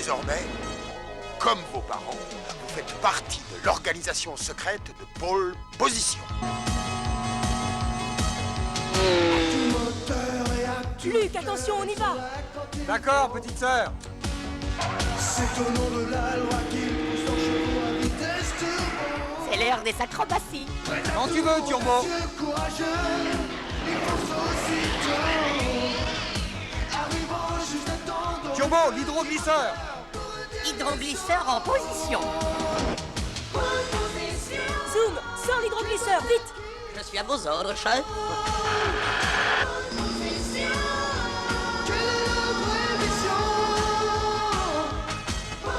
Désormais, comme vos parents, vous faites partie de l'organisation secrète de Pôle Position. Luc, attention, on y va! D'accord, petite sœur. C'est au nom de la loi qu'il pousse leurs chevaux à vitesse turbo. C'est l'heure des acrobaties. Quand tu veux, Turbo. Dieu courageux, il pense aussitôt. Arrivant juste à temps de... Turbo, l'hydroglisseur. Hydroglisseur en position. Zoom, sors l'hydroglisseur, vite! Je suis à vos ordres, chef. Quelle est la vraie mission? Le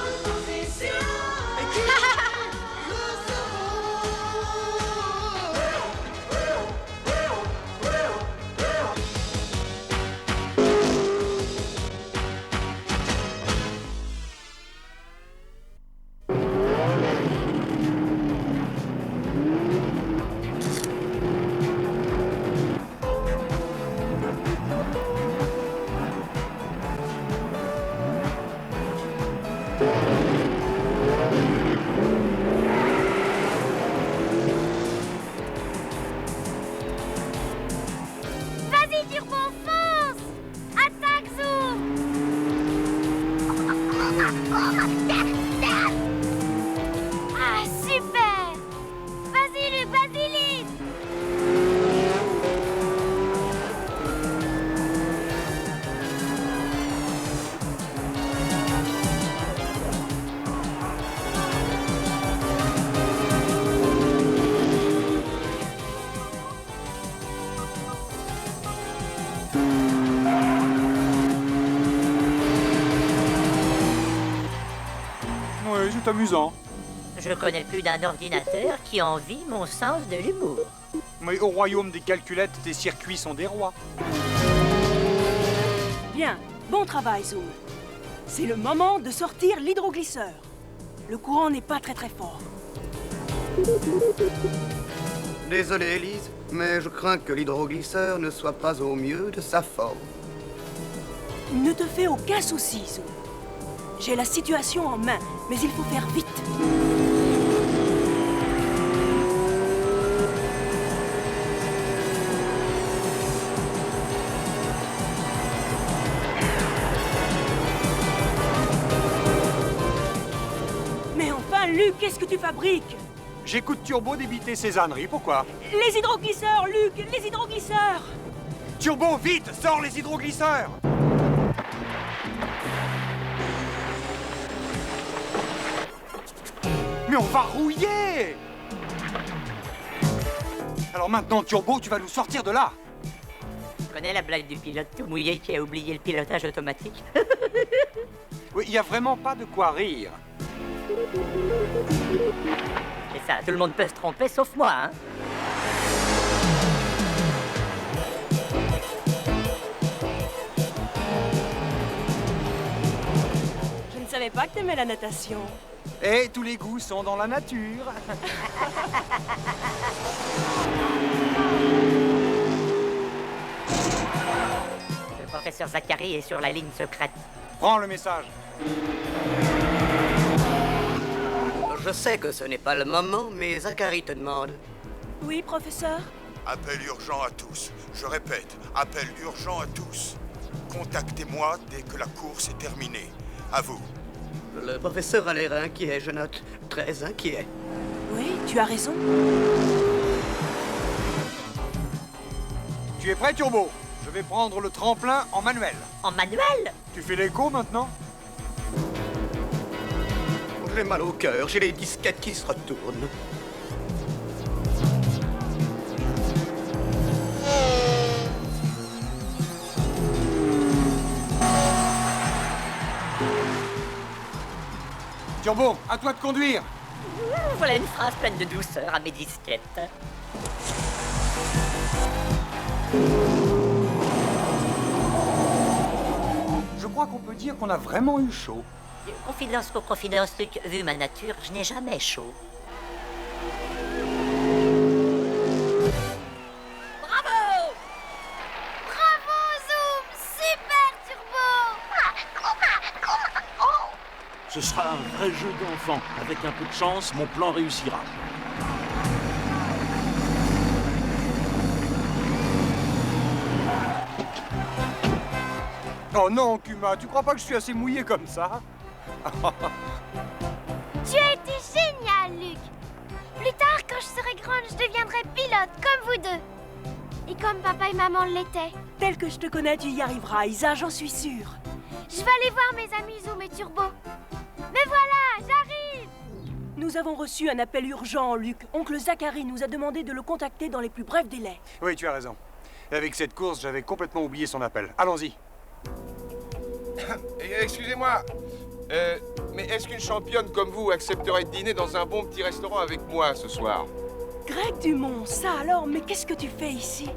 Vas-y, Turbo, fonce! Attaque, Zoom! Ah, super! Vas-y, Luc, vas-y, Lynn! Oui, c'est amusant. Je connais plus d'un ordinateur qui envie mon sens de l'humour. Mais au royaume des calculettes, tes circuits sont des rois. Bien, bon travail, Zoom. C'est le moment de sortir l'hydroglisseur. Le courant n'est pas très fort. Désolé, Élise, mais je crains que l'hydroglisseur ne soit pas au mieux de sa forme. Ne te fais aucun souci, Zoom. J'ai la situation en main, mais il faut faire vite. Mais enfin, Luc, qu'est-ce que tu fabriques? J'écoute Turbo débiter ses âneries, pourquoi? Les hydroglisseurs, Luc, les hydroglisseurs! Turbo, vite, sors les hydroglisseurs. Mais on va rouiller. Alors maintenant, Turbo, tu vas nous sortir de là. Tu connais la blague du pilote tout mouillé qui a oublié le pilotage automatique? Oui, il n'y a vraiment pas de quoi rire. C'est ça, tout le monde peut se tromper sauf moi, hein. Je ne savais pas que t'aimais la natation. Et tous les goûts sont dans la nature. Le professeur Zachary est sur la ligne secrète. Prends le message. Je sais que ce n'est pas le moment, mais Zachary te demande. Oui, professeur? Appel urgent à tous. Je répète, appel urgent à tous. Contactez-moi dès que la course est terminée. À vous. Le professeur a l'air inquiet, je note. Très inquiet. Oui, tu as raison. Tu es prêt, Turbo? Je vais prendre le tremplin en manuel. En manuel? Tu fais l'écho maintenant? J'ai mal au cœur, j'ai les disquettes qui se retournent. Turbo, à toi de conduire. Voilà une phrase pleine de douceur à mes disquettes. Je crois qu'on peut dire qu'on a vraiment eu chaud. Confidence pour confidence, Luc, vu ma nature, je n'ai jamais chaud. Bravo! Bravo, Zoom! Super, Turbo! Ce sera un vrai jeu d'enfant. Avec un peu de chance, mon plan réussira. Oh non, Kuma, tu crois pas que je suis assez mouillé comme ça? Tu as été génial, Luc. Plus tard, quand je serai grande, je deviendrai pilote, comme vous deux. Et comme papa et maman l'étaient. Tel que je te connais, tu y arriveras, Isa, j'en suis sûre. Je vais aller voir mes amis Zoom et Turbo. Me voilà, j'arrive. Nous avons reçu un appel urgent, Luc. Oncle Zachary nous a demandé de le contacter dans les plus brefs délais. Oui, tu as raison. Et avec cette course, j'avais complètement oublié son appel. Allons-y. Excusez-moi, mais est-ce qu'une championne comme vous accepterait de dîner dans un bon petit restaurant avec moi ce soir? Greg Dumont, ça alors, mais qu'est-ce que tu fais ici?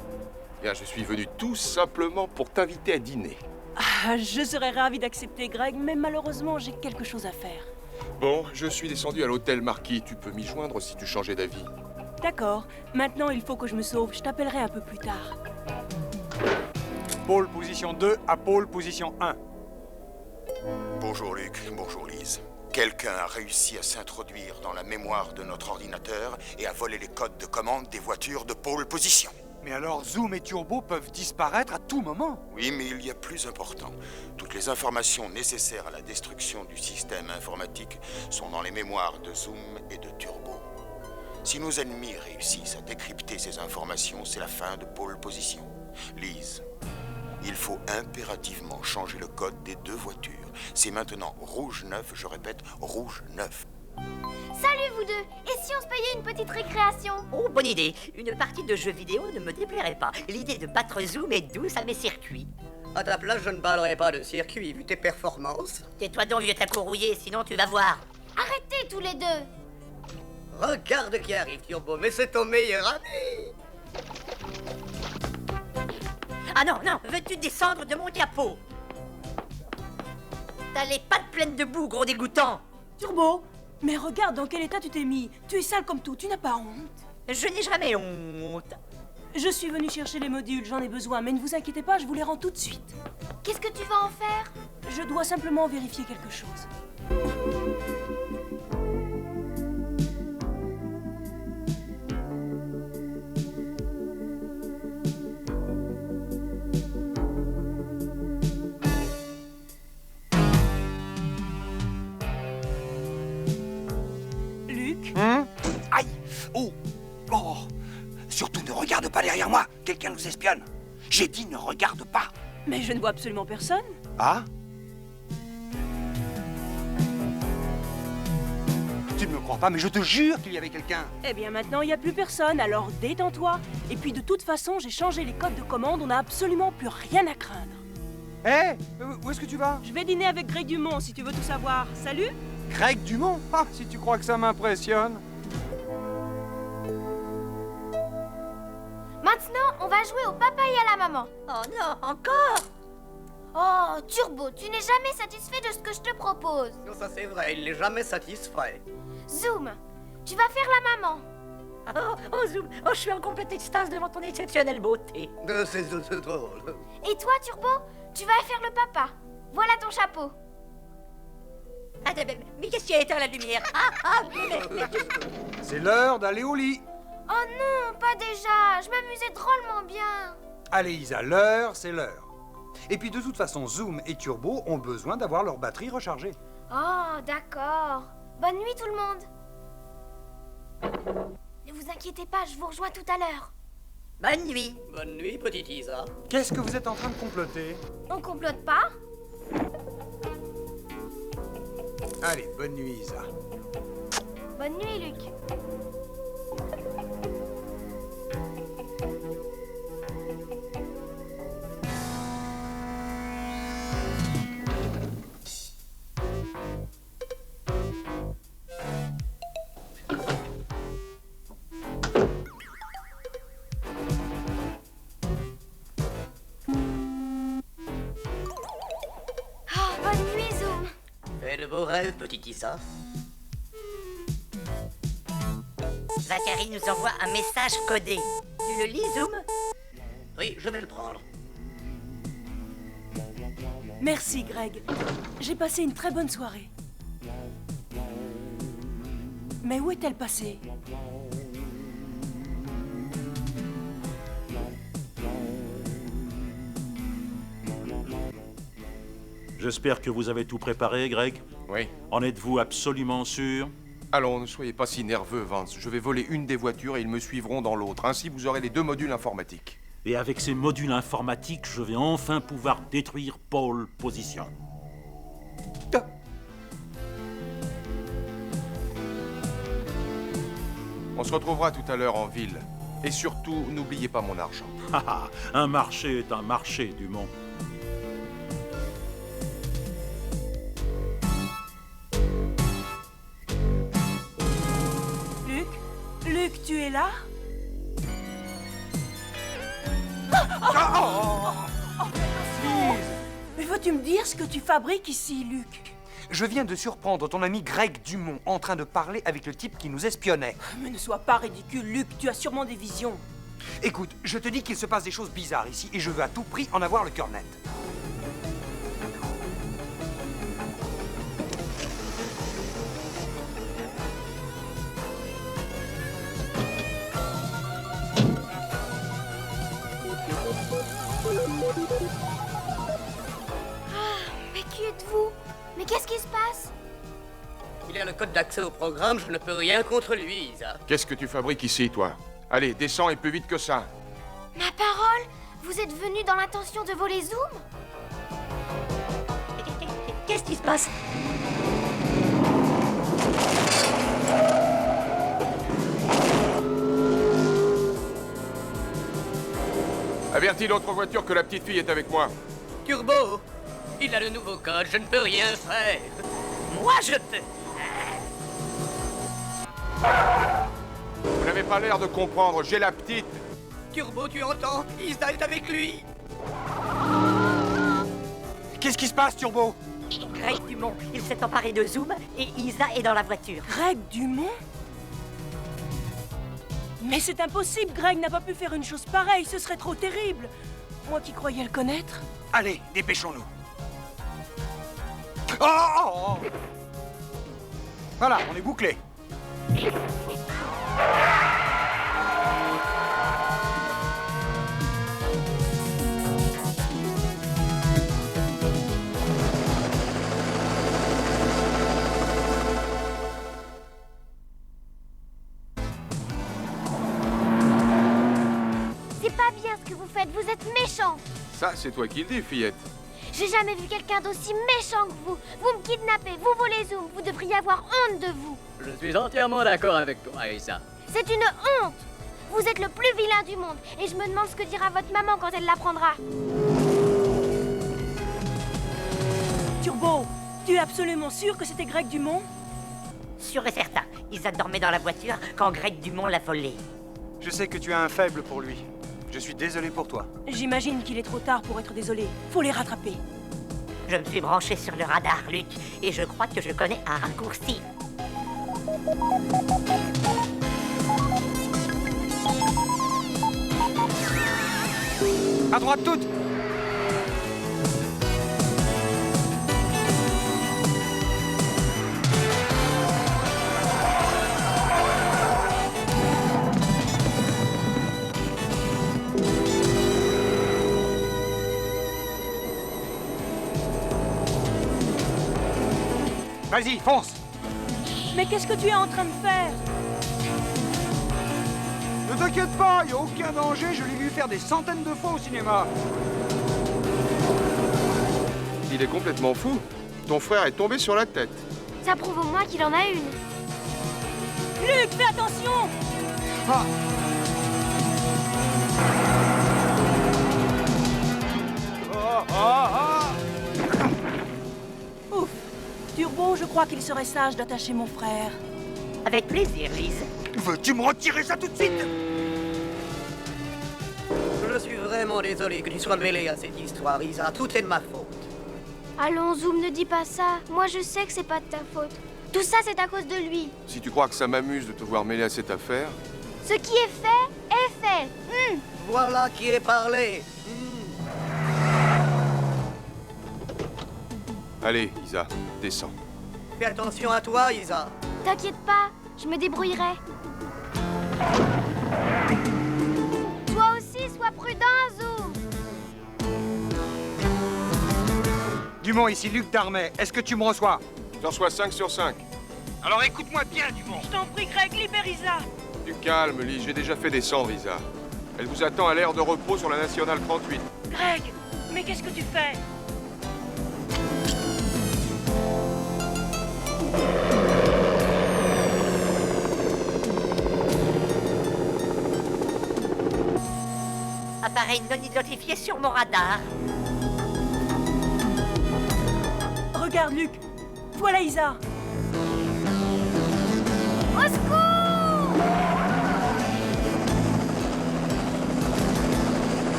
Bien, je suis venu tout simplement pour t'inviter à dîner. Ah, je serais ravie d'accepter, Greg, mais malheureusement, j'ai quelque chose à faire. Bon, je suis descendu à l'hôtel Marquis. Tu peux m'y joindre si tu changeais d'avis. D'accord. Maintenant, il faut que je me sauve. Je t'appellerai un peu plus tard. Pôle position 2 à pôle position 1. Bonjour Luc, bonjour Lise. Quelqu'un a réussi à s'introduire dans la mémoire de notre ordinateur et à voler les codes de commande des voitures de pôle position. Mais alors, Zoom et Turbo peuvent disparaître à tout moment. Oui, mais il y a plus important. Toutes les informations nécessaires à la destruction du système informatique sont dans les mémoires de Zoom et de Turbo. Si nos ennemis réussissent à décrypter ces informations, c'est la fin de pôle position. Lise, il faut impérativement changer le code des deux voitures. C'est maintenant rouge 9, je répète, rouge 9. Salut vous deux. Et si on se payait une petite récréation? Oh, bonne idée. Une partie de jeux vidéo ne me déplairait pas. L'idée de battre Zoom est douce à mes circuits. À ta place, je ne parlerai pas de circuit, vu tes performances. Tais-toi donc, vieux taco rouillé, sinon tu vas voir. Arrêtez tous les deux. Regarde qui arrive, Turbo, mais c'est ton meilleur ami. Ah non, non, veux-tu descendre de mon capot? T'as les pattes pleines de boue, gros dégoûtant. Turbo, mais regarde dans quel état tu t'es mis. Tu es sale comme tout, tu n'as pas honte. Je n'ai jamais honte. Je suis venue chercher les modules, j'en ai besoin, mais ne vous inquiétez pas, je vous les rends tout de suite. Qu'est-ce que tu vas en faire? Je dois simplement vérifier quelque chose. Luc? Aïe! Oh! Oh! Surtout ne regarde pas derrière moi! Quelqu'un nous espionne! J'ai dit ne regarde pas! Mais je ne vois absolument personne. Ah? Tu ne me crois pas, mais je te jure qu'il y avait quelqu'un. Eh bien maintenant, il n'y a plus personne, alors détends-toi. Et puis de toute façon, j'ai changé les codes de commande, on n'a absolument plus rien à craindre. Hé! Où est-ce que tu vas? Je vais dîner avec Greg Dumont, si tu veux tout savoir. Salut! Greg Dumont? Ah, si tu crois que ça m'impressionne. Maintenant, on va jouer au papa et à la maman. Oh non, encore? Oh, Turbo, tu n'es jamais satisfait de ce que je te propose. Non, ça c'est vrai, il n'est jamais satisfait. Zoom, tu vas faire la maman. Oh, Zoom, oh, je suis en complète extase devant ton exceptionnelle beauté. C'est drôle. Et toi, Turbo, tu vas faire le papa. Voilà ton chapeau. Ah, mais qu'est-ce qui a éteint la lumière? Mais C'est l'heure d'aller au lit. Oh non, pas déjà. Je m'amusais drôlement bien. Allez Isa, l'heure, c'est l'heure. Et puis de toute façon, Zoom et Turbo ont besoin d'avoir leur batterie rechargée. Oh, d'accord. Bonne nuit tout le monde. Ne vous inquiétez pas, je vous rejoins tout à l'heure. bonne nuit. Bonne nuit, petite Isa. Qu'est-ce que vous êtes en train de comploter? On complote pas? Allez, bonne nuit Isa. Bonne nuit, Luc. Oh, bonne nuit, Zoom. Fais de beaux rêves, petite Isa. Zachary nous envoie un message codé. Tu le lis, Zoom? Oui, je vais le prendre. Merci, Greg. J'ai passé une très bonne soirée. Mais où est-elle passée? J'espère que vous avez tout préparé, Greg. Oui. En êtes-vous absolument sûr? Allons, ne soyez pas si nerveux, Vance. Je vais voler une des voitures et ils me suivront dans l'autre. Ainsi, vous aurez les 2 modules informatiques. Et avec ces modules informatiques, je vais enfin pouvoir détruire Pole Position. On se retrouvera tout à l'heure en ville. Et surtout, n'oubliez pas mon argent. Un marché est un marché, Dumont. Luc, tu es là? Mais veux-tu me dire ce que tu fabriques ici, Luc? Je viens de surprendre ton ami Greg Dumont en train de parler avec le type qui nous espionnait. Mais ne sois pas ridicule, Luc, tu as sûrement des visions. Écoute, je te dis qu'il se passe des choses bizarres ici et je veux à tout prix en avoir le cœur net. Mais qui êtes-vous? Mais qu'est-ce qui se passe? Il a le code d'accès au programme, je ne peux rien contre lui, Isa. Qu'est-ce que tu fabriques ici, toi? Allez, descends et plus vite que ça. Ma parole? Vous êtes venu dans l'intention de voler Zoom? Qu'est-ce qui se passe? Avertis l'autre voiture que la petite fille est avec moi. Turbo, il a le nouveau code, je ne peux rien faire. Moi, je te... Vous n'avez pas l'air de comprendre, j'ai la petite. Turbo, tu entends? Isa est avec lui. Qu'est-ce qui se passe, Turbo? Greg Dumont, il s'est emparé de Zoom et Isa est dans la voiture. Greg Dumont? Mais c'est impossible, Greg n'a pas pu faire une chose pareille, ce serait trop terrible. Moi qui croyais le connaître. Allez, dépêchons-nous. Oh! Voilà, on est bouclé. C'est pas bien ce que vous faites, vous êtes méchants. Ça, c'est toi qui le dis, fillette. J'ai jamais vu quelqu'un d'aussi méchant que vous. Vous me kidnappez, vous volez Zoom, vous devriez avoir honte de vous. Je suis entièrement d'accord avec toi, Isa. C'est une honte. Vous êtes le plus vilain du monde et je me demande ce que dira votre maman quand elle l'apprendra. Turbo, tu es absolument sûr que c'était Greg Dumont? Sûr et certain, Isa dormait dans la voiture quand Greg Dumont l'a volé. Je sais que tu as un faible pour lui. Je suis désolé pour toi. J'imagine qu'il est trop tard pour être désolé. Faut les rattraper. Je me suis branché sur le radar, Luc, et je crois que je connais un raccourci. À droite toute. Vas-y, fonce. Mais qu'est-ce que tu es en train de faire? Ne t'inquiète pas, y a aucun danger, je l'ai vu faire des centaines de fois au cinéma. Il est complètement fou. Ton frère est tombé sur la tête. Ça prouve au moins qu'il en a une. Luc, fais attention! Ah. Ouf. Turbo, je crois qu'il serait sage d'attacher mon frère. Avec plaisir, Lise. Veux-tu me retirer ça tout de suite? Je suis vraiment désolé que tu sois mêlé à cette histoire, Isa. Tout est de ma faute. Allons, Zoom, ne dis pas ça. Moi, je sais que c'est pas de ta faute. Tout ça, c'est à cause de lui. Si tu crois que ça m'amuse de te voir mêlé à cette affaire... Ce qui est fait, est fait. Voilà qui est parlé. Allez, Isa, descends. Fais attention à toi, Isa. T'inquiète pas, je me débrouillerai. Toi aussi, sois prudent, Zoom. Dumont, ici Luc Darmet. Est-ce que tu me reçois? J'en reçois 5 sur 5. Alors écoute-moi bien, Dumont. Je t'en prie, Greg, libère Isa. Du calme, Lise, j'ai déjà fait descendre Isa. Elle vous attend à l'aire de repos sur la Nationale 38. Greg, mais qu'est-ce que tu fais? Appareil non identifié sur mon radar. Regarde, Luc. Voilà Isa. Au secours!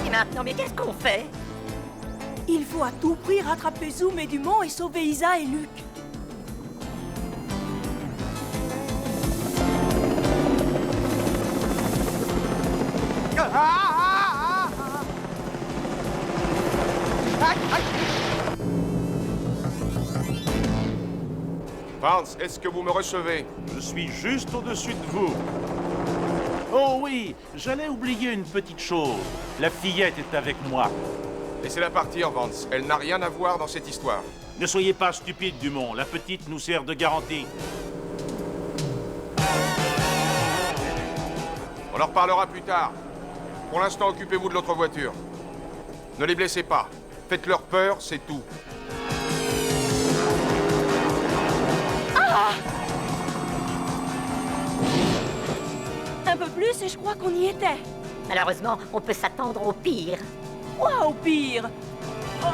Et maintenant, mais qu'est-ce qu'on fait? Il faut à tout prix rattraper Zoom et Dumont et sauver Isa et Luc. Vance, est-ce que vous me recevez? Je suis juste au-dessus de vous. Oh oui, j'allais oublier une petite chose. La fillette est avec moi. Laissez-la partir, Vance. Elle n'a rien à voir dans cette histoire. Ne soyez pas stupide, Dumont. La petite nous sert de garantie. On en reparlera plus tard. Pour l'instant, occupez-vous de l'autre voiture. Ne les blessez pas. Faites-leur peur, c'est tout. Un peu plus et je crois qu'on y était. Malheureusement, on peut s'attendre au pire. Quoi au pire? Oh!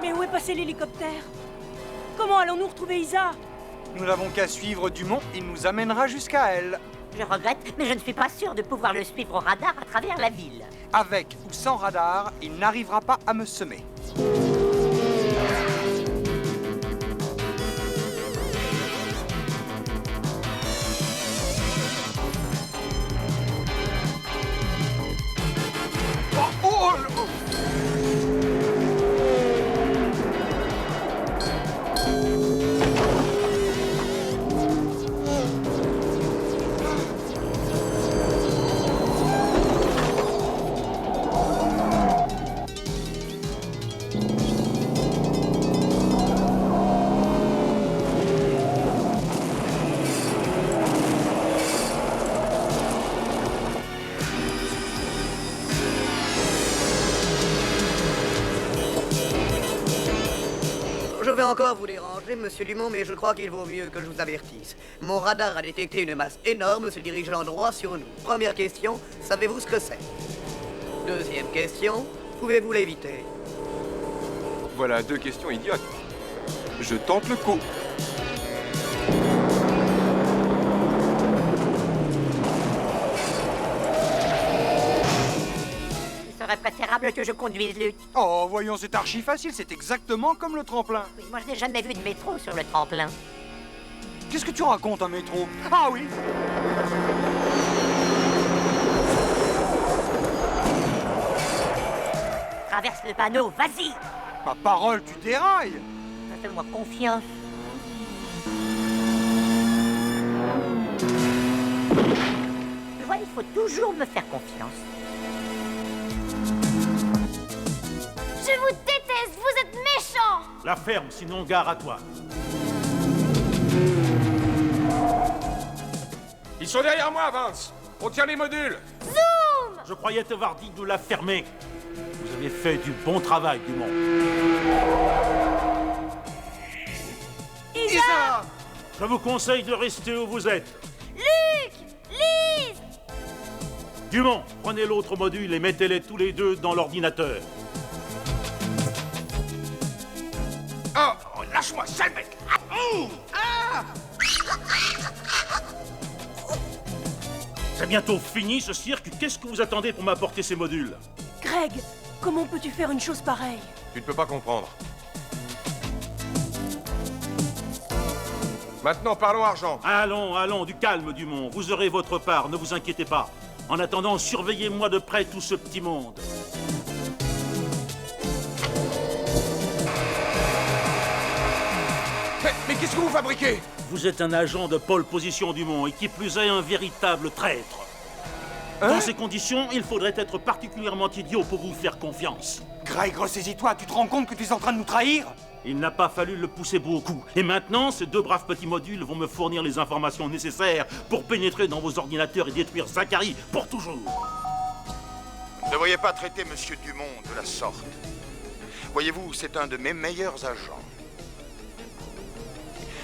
Mais où est passé l'hélicoptère? Comment allons-nous retrouver Isa? Nous n'avons qu'à suivre Dumont, il nous amènera jusqu'à elle. Je regrette, mais je ne suis pas sûr de pouvoir le suivre au radar à travers la ville. Avec ou sans radar, il n'arrivera pas à me semer. Je vais encore vous déranger, monsieur Dumont, mais je crois qu'il vaut mieux que je vous avertisse. Mon radar a détecté une masse énorme se dirigeant droit sur nous. Première question, savez-vous ce que c'est? Deuxième question, pouvez-vous l'éviter? Voilà 2 questions idiotes. Je tente le coup. Il serait préférable que je conduise Luc. Oh, voyons, c'est archi facile, c'est exactement comme le tremplin. Oui, moi, je n'ai jamais vu de métro sur le tremplin. Qu'est-ce que tu racontes, un métro? Ah oui. Traverse le panneau, vas-y! Ma parole, tu dérailles. Fais-moi confiance. Tu vois, il faut toujours me faire confiance. Je vous déteste, vous êtes méchants! La ferme, sinon gare à toi. Ils sont derrière moi, Vance. On tient les modules. Zoom! Je croyais t'avoir dit de la fermer. Vous avez fait du bon travail, Dumont. Isa! Je vous conseille de rester où vous êtes. Luc! Lise! Dumont, prenez l'autre module et mettez-les tous les deux dans l'ordinateur. Oh, lâche-moi, sale mec! C'est bientôt fini ce cirque. Qu'est-ce que vous attendez pour m'apporter ces modules? Greg, Comment peux-tu faire une chose pareille? Tu ne peux pas comprendre. Maintenant, parlons argent. Allons, allons, du calme, Dumont. Vous aurez votre part, ne vous inquiétez pas. En attendant, surveillez-moi de près tout ce petit monde. Mais qu'est-ce que vous fabriquez? Vous êtes un agent de pole position, Dumont, et qui plus est un véritable traître. Dans ces conditions, il faudrait être particulièrement idiot pour vous faire confiance. Greg, ressaisis-toi, tu te rends compte que tu es en train de nous trahir? Il n'a pas fallu le pousser beaucoup. Et maintenant, ces deux braves petits modules vont me fournir les informations nécessaires pour pénétrer dans vos ordinateurs et détruire Zachary pour toujours. Vous ne devriez pas traiter Monsieur Dumont de la sorte. Voyez-vous, c'est un de mes meilleurs agents.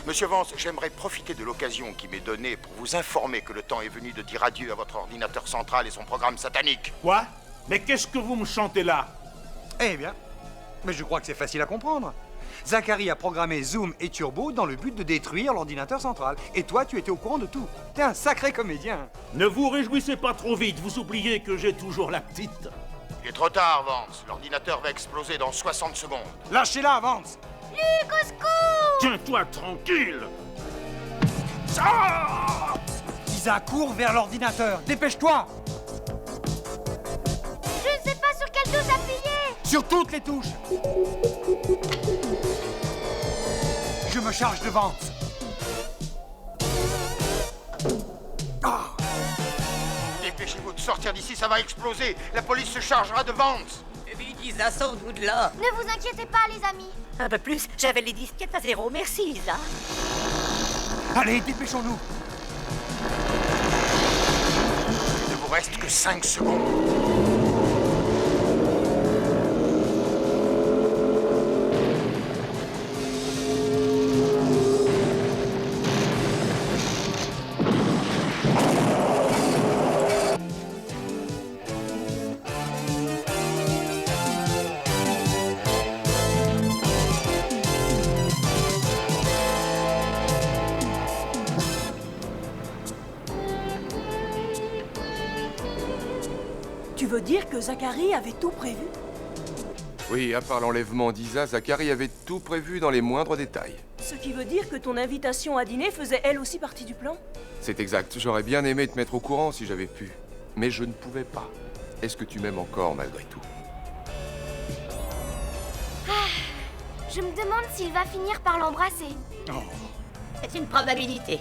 Monsieur Vance, j'aimerais profiter de l'occasion qui m'est donnée pour vous informer que le temps est venu de dire adieu à votre ordinateur central et son programme satanique. Quoi? Mais qu'est-ce que vous me chantez là? Eh bien, mais je crois que c'est facile à comprendre. Zachary a programmé Zoom et Turbo dans le but de détruire l'ordinateur central. Et toi, tu étais au courant de tout. T'es un sacré comédien. Ne vous réjouissez pas trop vite, vous oubliez que j'ai toujours la petite. Il est trop tard, Vance. L'ordinateur va exploser dans 60 secondes. Lâchez-la, Vance. Luc, au secours! Tiens-toi tranquille. Isa, cours vers l'ordinateur. Dépêche-toi. Je ne sais pas sur quelle touche appuyer! Sur toutes les touches. Je me charge de Vance. Dépêchez-vous de sortir d'ici, ça va exploser. La police se chargera de Vance. Vite, Isa, sors-nous de là. Ne vous inquiétez pas, les amis. Un peu plus, j'avais les disquettes à 0. Merci, Isa. Allez, dépêchons-nous. Il ne vous reste que 5 secondes. Tu veux dire que Zachary avait tout prévu? Oui, à part l'enlèvement d'Isa, Zachary avait tout prévu dans les moindres détails. Ce qui veut dire que ton invitation à dîner faisait elle aussi partie du plan? C'est exact. J'aurais bien aimé te mettre au courant si j'avais pu. Mais je ne pouvais pas. Est-ce que tu m'aimes encore malgré tout? Je me demande s'il va finir par l'embrasser. C'est une probabilité.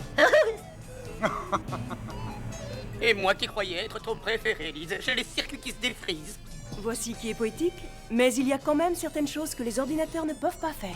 Et moi qui croyais être ton préféré, Lise, j'ai les circuits qui se défrisent. Voici qui est poétique, mais il y a quand même certaines choses que les ordinateurs ne peuvent pas faire.